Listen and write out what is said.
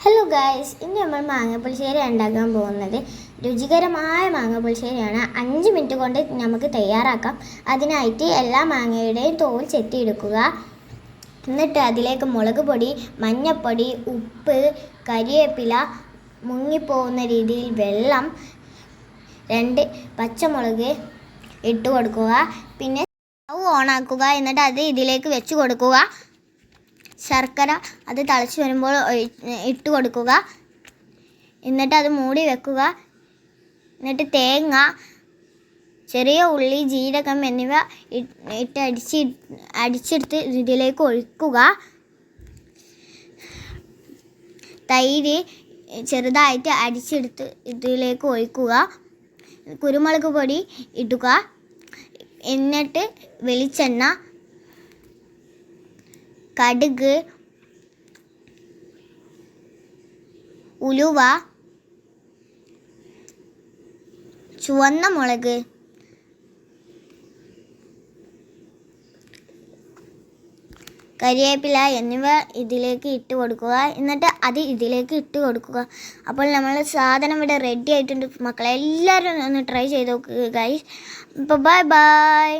Hello guys, ഇന്ന് നമ്മൾ മാങ്ങാപ്പുളിശ്ശേരി ഉണ്ടാക്കാൻ പോകുന്നത് രുചികരമായ മാങ്ങാപ്പുളിശ്ശേരിയാണ്. 5 മിനിറ്റ് കൊണ്ട് നമുക്ക് തയ്യാറാക്കാം. അതിനായിട്ട് എല്ലാ മാങ്ങയുടെയും തോൽ ചെത്തിയെടുക്കുക. എന്നിട്ട് അതിലേക്ക് മുളക് പൊടി, മഞ്ഞൾപ്പൊടി, ഉപ്പ്, കരിവേപ്പില, മുങ്ങിപ്പോകുന്ന രീതിയിൽ വെള്ളം, 2 പച്ചമുളക് ഇട്ട് കൊടുക്കുക. പിന്നെ സ്റ്റൗ ഓണാക്കുക. എന്നിട്ട് അത് ഇതിലേക്ക് വെച്ച് കൊടുക്കുക. ശർക്കര അത് തിളച്ച് വരുമ്പോൾ ഇട്ട് കൊടുക്കുക. എന്നിട്ട് അത് മൂടി വെക്കുക. എന്നിട്ട് തേങ്ങ, ചെറിയ ഉള്ളി, ജീരകം എന്നിവ ഇട്ട് അടിച്ചെടുത്ത് ഇതിലേക്ക് ഒഴിക്കുക. തൈര് ചെറുതായിട്ട് അടിച്ചെടുത്ത് ഇതിലേക്ക് ഒഴിക്കുക. കുരുമുളക് പൊടി ഇടുക. എന്നിട്ട് വെളിച്ചെണ്ണ, കടുക്, ഉലുവ, ചുവന്ന മുളക്, കരിവേപ്പില എന്നിവ ഇതിലേക്ക് ഇട്ട് കൊടുക്കുക. എന്നിട്ട് അത് ഇതിലേക്ക് ഇട്ട് കൊടുക്കുക. അപ്പോൾ നമ്മൾ സാധനം ഇവിടെ റെഡി ആയിട്ടുണ്ട് മക്കളെ. എല്ലാവരും ഒന്ന് ട്രൈ ചെയ്ത് നോക്കുക ഗൈസ്. അപ്പോൾ ബൈ ബൈ.